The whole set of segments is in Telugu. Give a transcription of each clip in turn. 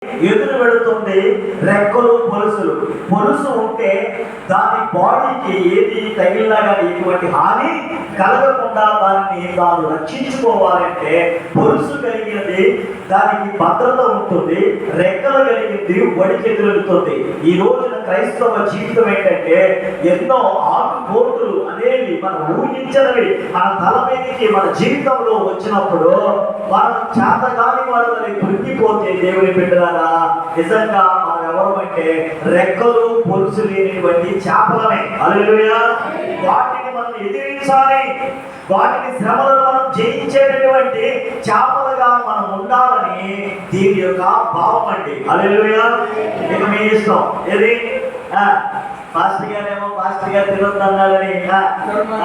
ఎదురు పెడుతుంది రెక్కలు, పొలుసులు. పొలుసు ఉంటే దాని బాడీకి ఏది తగిలినా కానీ ఎటువంటి హాని కలగకుండా దాన్ని తాను రక్షించుకోవాలంటే పొలుసు కలిగినది దానికి భద్రత ఉంటుంది, రెక్కలు కలిగింది ఒడికి ఎదురెళ్తుంది. ఈ రోజున క్రైస్తవ జీవితం ఏంటంటే ఎన్నో ఆటుపోటులు అనేవి మనం ఊహించనివి మన తల మీదకి మన జీవితంలో వచ్చినప్పుడు మనం చేతగాని వాళ్ళని కృంగిపోతే దేవుని బిడ్డలారా నిజంగా మనం ఎవరమంటే రెక్కలు పొలుసు లేనిటువంటి చేపలమే. హల్లెలూయా. వాటిని మనం ఎదిరించాలి, వాటిని శ్రమలను మనం జయించేటటువంటి చేపలుగా మనం ఉండాలని దీని యొక్క భావం అండి. హల్లెలూయా. ఇక మీ ఇష్టం ఏది పాస్టర్ గారు తిరుగుతున్నాడని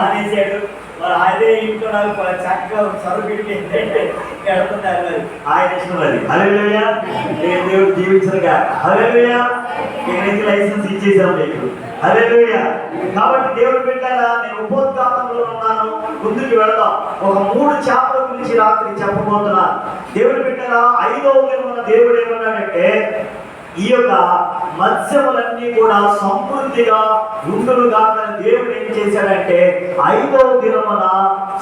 అనేసాడు. మరి అదే ఇంట్లో నాకు చక్కగా సరుకు పెడుతున్నారు, ఆయన ఇష్టం అది. హల్లెలూయా. దేవుడు జీవించరుగా. హల్లెలూయా. ఇక్కడికి లైసెన్స్ ఇచ్చేసాం మీకు. హల్లెలూయా. కాబట్టి దేవుడు పెట్టారా, నేను ఉపోద్ఘాతంలో ఉన్నాను, ముందుకు వెళదాం. ఒక 3 చేపల గురించి రాత్రి చెప్పబోతున్నాను. దేవుడు పెట్టారా, 5వ దినమున దేవుడు ఏమన్నాడంటే ఈ యొక్క మత్స్యములన్నీ కూడా సమృద్ధిగా ఉండునుగా దేవుడు ఏం చేశాడంటే 5వ దినమున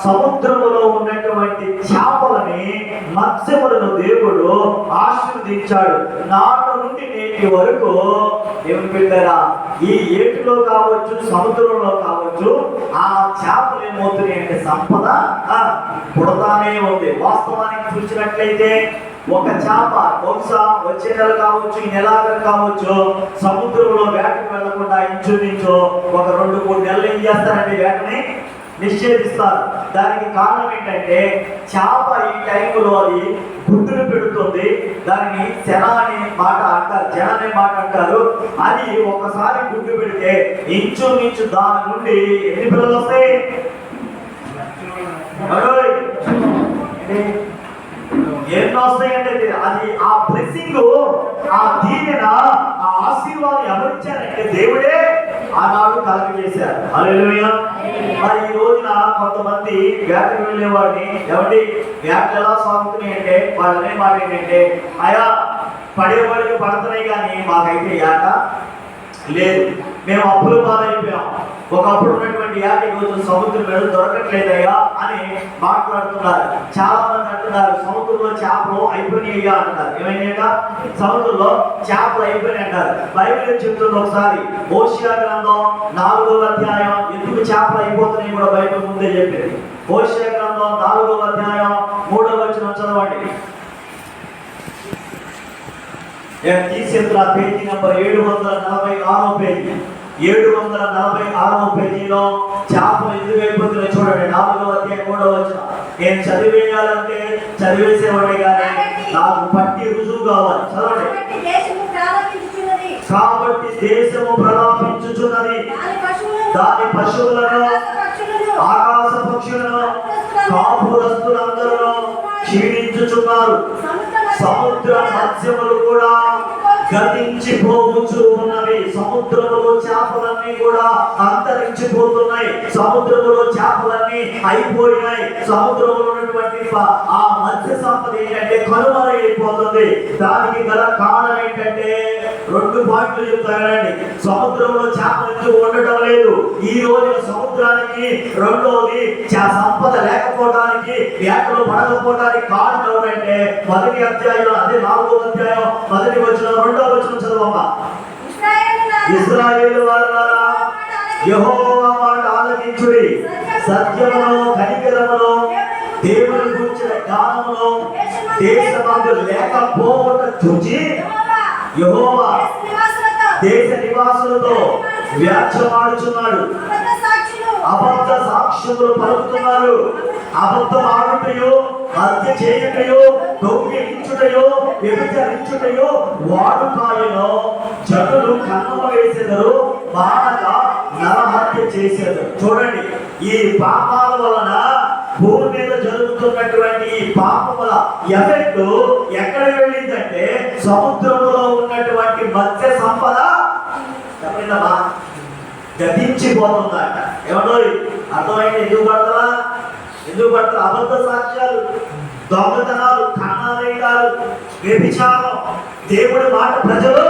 సముద్రములో ఉన్నటువంటి చేపలని మత్స్యములను దేవుడు ఆశీర్వదించాడు. నాటి నుండి నేటి వరకు దేవుడు పెట్టారా, ఈ ఏటిలో కావచ్చు సముద్రంలో కావచ్చు ఆ చేపలు ఏమవుతున్నాయి అంటే సంపద పుడతానే ఉంది. వాస్తవానికి చూసినట్లయితే ఒక చేప బహుశా వచ్చే నెల కావచ్చు, ఈ నెల కావచ్చు, సముద్రంలో వేటకు వెళ్లకుండా ఇంచుమించు ఒక 2-3 నెలలు ఏం చేస్తారండి, వేటని నిషేధిస్తారు. దానికి కారణం ఏంటంటే చేప ఈ టైంలో అది గుడ్డును పెడుతుంది. దానిని శన అనే మాట అంటారు, జన అనే మాట అంటారు. అది ఒకసారి గుడ్డు పెడితే ఇంచుమించు దాని నుండి ఎన్ని పిల్లలు వస్తాయి? ఎన్నో వస్తాయంటే అది ఆ బ్లెస్సింగ్, ఆ దీవెన, ఆ ఆశీర్వాదం ఎవరిచ్చారంటే దేవుడే ఆనాడు కలగజేశారు. హల్లెలూయా. మరి ఈ రోజున కొంతమంది వేటకు వెళ్ళేవాడిని ఎవరి వేటలు ఎలా సాగుతున్నాయి అంటే వాళ్ళనే మాట ఏంటంటే ఆయా పడేవాడికి పడుతున్నాయి కానీ మాకైతే ఏట లేదు, మేము అప్పులు పాలైపోయాం, ఒకప్పుడు ఉన్నటువంటి యాభై రోజులు సముద్రం మీద దొరకట్లేదయ్యా అని మాట్లాడుతున్నారు. చాలా మంది అంటున్నారు సముద్రంలో చేపలు అయిపోయినాయ్యా అంటున్నారు. ఏమైనా సముద్రంలో చేపలు అయిపోయినాయి అంటారు. బైబిల్ చెప్తుంది ఒకసారి హోషేయ గ్రంథం 4వ అధ్యాయం ఎందుకు చేపలు అయిపోతున్నాయి కూడా బైబిల్ ముందే చెప్పింది. హోషేయ గ్రంథం 4వ అధ్యాయం 3వ వచనం చదవండి. తీసేతుల పేజీ నంబర్ 746 పేజీ. 746 పేజీలో చేపలు ఎందుకు అయిపోతున్నాయి చూడండి. 4వ అధ్యాయం 3వ వచనం. నేను చదివేయాలంటే చదివేసేవాడే కానీ నాకు పట్టి రుజువు కావాలి. చదవండి. కాబట్టి దేశము ప్రలాపించుచున్నది, దాని పశువులను ఆకాశ పక్షులను కాపురస్తులందరూ క్షీణించుచున్నారు. సముద్ర మత్స్యములు కూడా గతించిపోవచ్చు ఉన్నవి. సముద్రములో చేపలన్నీ కూడా అంతరించిపోతున్నాయి. సముద్రములో చేపలన్నీ అయిపోయినాయి. సముద్రంలో ఉన్నటువంటి ఆ మత్స్య సంపద ఏంటంటే కనుమరైపోతుంది. దానికి గల కారణం ఏంటంటే 2 పాయింట్లు చెప్తానండి. సముద్రంలో చేపలు ఎందుకు ఉండటం లేదు ఈ రోజు సముద్రానికి? రెండోది సంపద లేకపోవడానికి, వేటలు పడకపోవడానికి కారణం ఏంటంటే 1వ అధ్యాయం అదే 4వ అధ్యాయం 1వ వచనం 2వ వచనం చదవమ్మా. ఇశ్రాయేలు వారలారా యెహోవా మాట ఆలకించుడి, సత్యమును కనికరమును దేవుని గురించిన జ్ఞానమును దేశమందు లేకపోవట చూచి యెహోవా దేశ నివాసులతో వ్యాఖ్యమాడుచున్నాడు. అబద్ధ సాక్ష్యములు పలుకుతున్నారు. అబద్ధం ఆడుటయో, హత్య చేయుటయో, దొంగిలించుటయో, వ్యభిచరించుటయో వాడుకాయలో జనులు కన్నుమ వేసేదరు, బాగా నరహత్య చేసేదరు. చూడండి, ఈ పాపాల వలన భూమి మీద జరుగుతున్నటువంటి ఈ పాపముల ఎఫెక్ట్ ఎక్కడ వెళ్ళిందంటే సముద్రంలో ఉన్నటువంటి మత్స్య సంపద గతించిపోతుందట. ఏమన్నా అర్థమైంది? ఎందుకు పడతారా? అబద్ధ సాక్ష్యాలు, దొంగతనాలు, కన్నాలేయడాలు, వ్యభిచారం. దేవుడి మాట ప్రజలు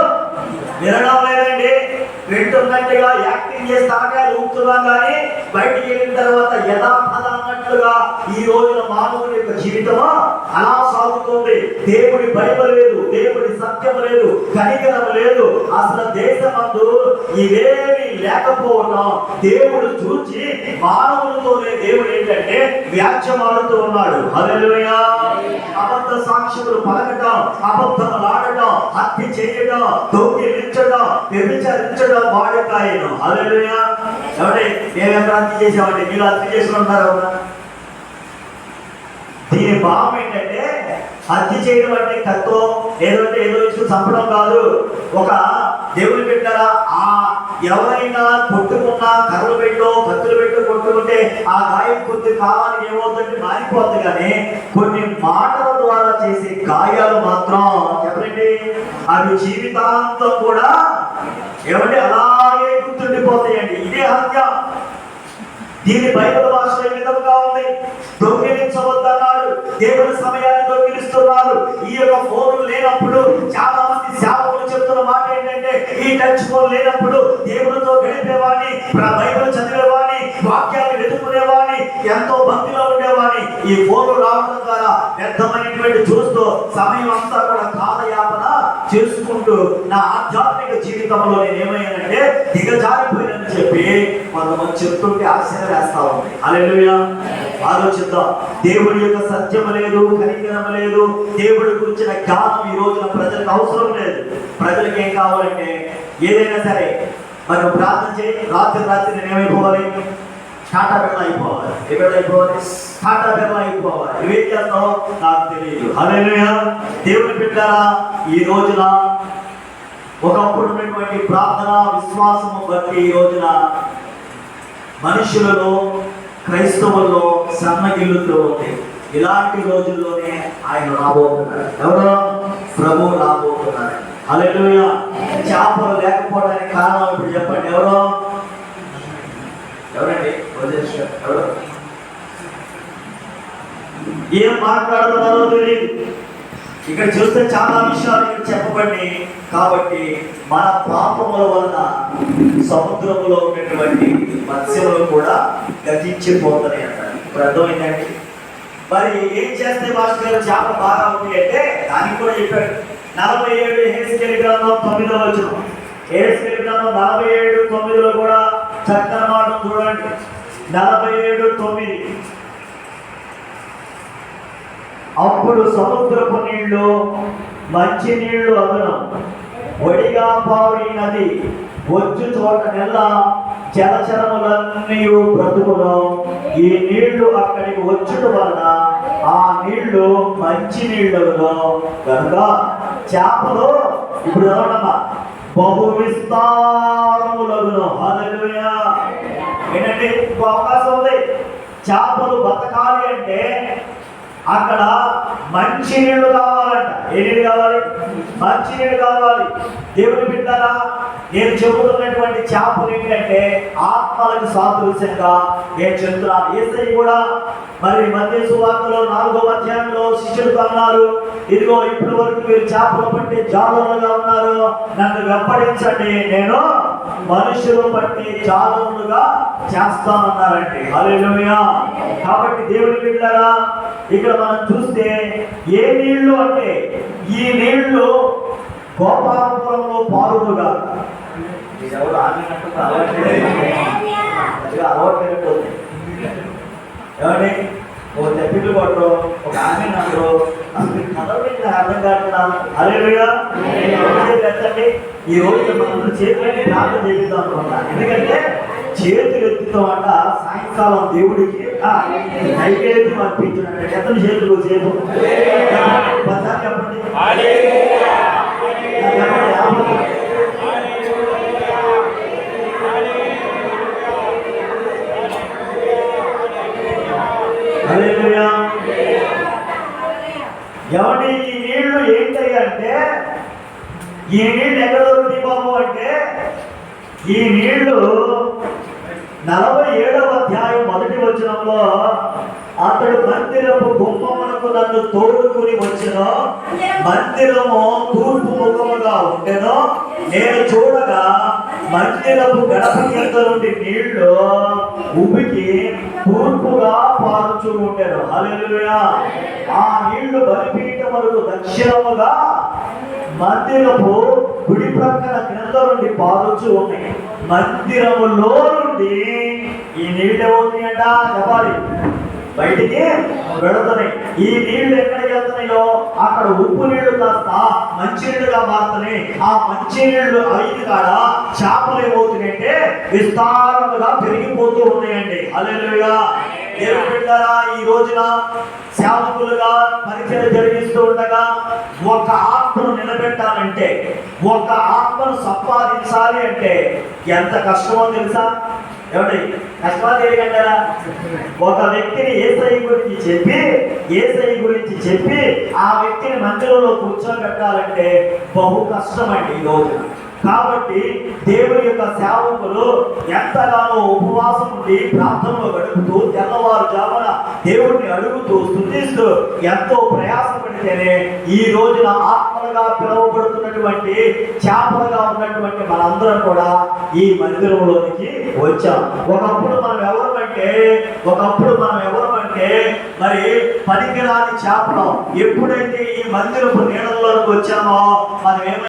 వినడం లేదండి. వింటున్నట్టుగా యాక్టింగ్ చేసి తలకాయలు ఊపుతున్నాం కానీ బయటికి వెళ్ళిన తర్వాత యథార్థత అన్నట్లుగా ఈ రోజున మానవుడి యొక్క జీవితమా అలా సాగుతుంది. దేవుడి భయం లేదు, దేవుడి సత్యం లేదు, కనికరం లేదు. అసలు దేశమందు ఇవేమి లేకపోవడం దేవుడు చూచి మానవులతోనే దేవుడు ఏంటంటే వ్యాఖ్యమాడుతూ ఉన్నాడు. హల్లెలూయా. అబద్ధ సాక్షులు పలకటం, అబద్ధములాడటం, హత్య చేయడం, దొంగిలించడం, వ్యభిచరించడం వాడుకాయను. హల్లెలూయా. ఎవడే మేము ఎక్కడ హత్య చేసామంటే మీరు హత్య చేసుకుంటారు. దీని భావం ఏంటంటే హత్య చేయడం అంటే కత్తో ఏదో ఇచ్చి చంపడం కాదు. ఒక దేవుని పెట్టారా ఎవరైనా కొట్టుకున్నా కర్రలు పెట్టో కత్తులు పెట్టో కొట్టుకుంటే ఆ గాయం కొద్ది కాలానికి ఏమవుతుందంటే మారిపోద్ది. కానీ కొన్ని మాటల ద్వారా చేసే గాయాలు మాత్రం చెప్పండి అవి జీవితాంతం కూడా ఏమంటే అలాగే గుర్తుండిపోతాయండి. ఇదే హత్య. దీని బైబిల్ భాషలో ఈ విధంగా ఉంది. దొంగిలించవద్దన్నాడు. దేవుని సమయాన్ని దొంగిలిస్తున్నారు. ఈ యొక్క ఫోన్లు లేనప్పుడు చాలా మంది సేవకులు చెప్తున్న మాట ఏంటంటే ఈ టచ్ ఫోన్ లేనప్పుడు దేవునితో గడిపేవాడిని, బైబిల్ చదివేవాడిని, వాక్యాన్ని వెతుకునేవాడిని, ఎంతో భక్తిలో ఉండేవాడిని. ఈ ఫోన్లు రావడం ద్వారా వ్యర్థమైనటువంటి చూస్తూ సమయం అంతా కూడా కాలయాపన చేసుకుంటూ నా ఆధ్యాత్మిక జీవితంలో నేను ఏమయ్యానంటే దిగజారిపోయానని చెప్పి కొంతమంది చెప్తుంటే ఆశ్చర్యం వేస్తా ఉంది. హల్లెలూయా. ఆలోచిద్దాం. దేవుడి యొక్క సత్యం లేదు, కనికరం లేదు, దేవుడి గురించిన జ్ఞానం ఈ రోజున ప్రజలకు అవసరం లేదు. ప్రజలకు ఏం కావాలంటే ఏదైనా సరే మనం ప్రార్థన చేయి, రాత్రి నేను ఏమైపోవాలి, టాటా బిర్లా అయిపోవాలి. టాటా బిర్లా అయిపోవాలి. నువ్వేం చేస్తావు నాకు తెలియదు. హల్లెలూయా. దేవుని బిడ్డలారా, ఈ రోజున ఒకప్పుడు ఉన్నటువంటి ప్రార్థన విశ్వాసము బట్టి ఈ రోజున మనుషులలో క్రైస్తవుల్లో సన్నగిల్లుతూ ఉంది. ఇలాంటి రోజుల్లోనే ఆయన రాబోతున్నారు. ఎవరో ప్రభు రాబోతున్నారు. హల్లెలూయా. చేపలు లేకపోవడానికి కారణం ఇప్పుడు చెప్పండి. ఎవరండి? ఎవరు ఏం మాట్లాడుతున్నారో తెలియదు. ఇక్కడ చూస్తే చాలా విషయాలు ఇక్కడ చెప్పబడి కాబట్టి మన పాపముల వలన సముద్రంలో ఉన్నటువంటి మత్స్యములు కూడా గతించిపోతున్నాయి అంటారు. ఇప్పుడు అర్థమైందండి. మరి ఏం చేస్తే మాస్టర్ గారు చేప బాగా ఉంది అంటే దానికి కూడా చెప్పాడు. 47 హెస్కేలు గ్రంథం 9వ వచనం. హెస్కేలు గ్రంథం 47:9 కూడా చక్కని మాట చూడండి. 47:9. అప్పుడు సముద్రపు నీళ్లు మంచి నీళ్లు అదనం ఒడిగా పారినది వచ్చు చోట నెల జలచరములన్నీ బ్రతుకును. ఈ నీళ్లు అక్కడికి వచ్చుట వలన ఆ నీళ్లు మంచి నీళ్లను కనుక చేపలు ఇప్పుడు ఎవరన్నా బహు విస్తారములగును. హల్లెలూయా. ఏంటంటే ఇంకో అవకాశం ఉంది. చేపలు బతకాలి అంటే అక్కడ మంచి నీళ్లు కావాలంట. ఏ నీళ్ళు కావాలి? మంచి నీళ్ళు కావాలి. దేవుని బిడ్డలారా, నేను చెబుతున్నటువంటి చేపలు ఏంటంటే ఆత్మలకు సాదృశ్యంగా నేను చెప్తున్నాను. యేసయ్య కూడా మరి మత్తయి సువార్తలో 4వ అధ్యాయంలో శిష్యులకు అన్నారు, ఇదిగో ఇప్పటి వరకు మీరు చేపలు పట్టి జాలరులుగా ఉన్నారు, నన్ను వెంబడించండి, నేను మనుషులు పట్టి జాలరులుగా చేస్తానన్నారండి. హల్లెలూయా. కాబట్టి దేవుని బిడ్డలారా, ఇక్కడ మనం చూస్తే ఏ నీళ్లు అంటే ఈ నీళ్లు గోపాలపురంలో పారుడుగా అలవాటు ఏమండి ఒక తెప్పిళ్ళు కొట్టరు, ఒక ఆమె అంటారు, అసలు కథలు అర్థం కాదు. హల్లెలూయా. ఎత్తండి. ఈ రోజు మనం చేతులని ప్రార్థన చేపిద్దాం అనుకున్నాను. ఎందుకంటే చేతులు ఎత్తుతాం అంట సాయంకాలం దేవుడికి నైవేద్యం అర్పించినట్టు. ఎత్తని చేతులు చేతులు చెప్పండి. ఎవరి ఈ నీళ్లు ఏంటి అంటే ఈ నీళ్ళు ఎక్కడ దొరుకుతాయి బాబు అంటే ఈ నీళ్లు 47వ అధ్యాయం 1వ వచనంలో అతడు మందిరపు గుమ్మమునకు కొరకు నన్ను తోడుకుని వచ్చెను. మందిరము తూర్పు ముఖముగా ఉండెను. నేను చూడగా మందిరపు గడప కింద నుండి నీళ్లు ఉబికి తూర్పుగా పారుచూ ఉండెను. హల్లెలూయా. ఆ నీళ్లు బలిపీఠములకు దక్షిణముగా మందిరపు గుడి ప్రక్కన క్రింద నుండి పారుచూ ఉన్నాయి. మందిరములో నుండి ఈ నీళ్ళు ఏమవుతున్నాయంట చెప్పాలి, బయటికి వెళుతున్నాయి. ఈ నీళ్లు ఎక్కడికి వెళ్తున్నాయో అక్కడ ఉప్పు నీళ్లు కాస్త మంచినీళ్ళుగా మారుతున్నాయి. ఆ మంచినీళ్ళు అయిన కాడ చేపలు ఏమవుతున్నాయంటే విస్తారముగా పెరిగిపోతూ ఉన్నాయండి. హల్లెలూయా. దేవుని బిడ్డలారా, ఈ రోజున సేవకులుగా పరిచయం జరిగిస్తూ ఉండగా ఒక ఆత్మను నిలబెట్టాలంటే, ఒక ఆత్మను సంపాదించాలి అంటే ఎంత కష్టమో తెలుసా? ఏమండి కష్టమా తెలియకంటారా? ఒక వ్యక్తిని యేసయ్య గురించి చెప్పి ఆ వ్యక్తిని మందిరంలో కూర్చోబెట్టాలంటే బహు కష్టమండి ఈ రోజున. కాబట్టి దేవుని యొక్క సేవకులు ఎంతగానో ఉపవాసం ఉండి ప్రార్థనలో గడుపుతూ తెల్లవారుజామున దేవుడిని అడుగుతూ స్తుతిస్తూ ఎంతో ప్రయాసపడితేనే ఈ రోజున ఆత్మలుగా పిలువబడుతున్నటువంటి చేపలుగా ఉన్నటువంటి మనందరం కూడా ఈ మందిరంలోనికి వచ్చాం. ఒకప్పుడు మనం ఎవరమంటే మరి పనికిరాని చేపలం. ఎప్పుడైతే ఈ మందిరపు నీడల్లోకి వచ్చామో మనం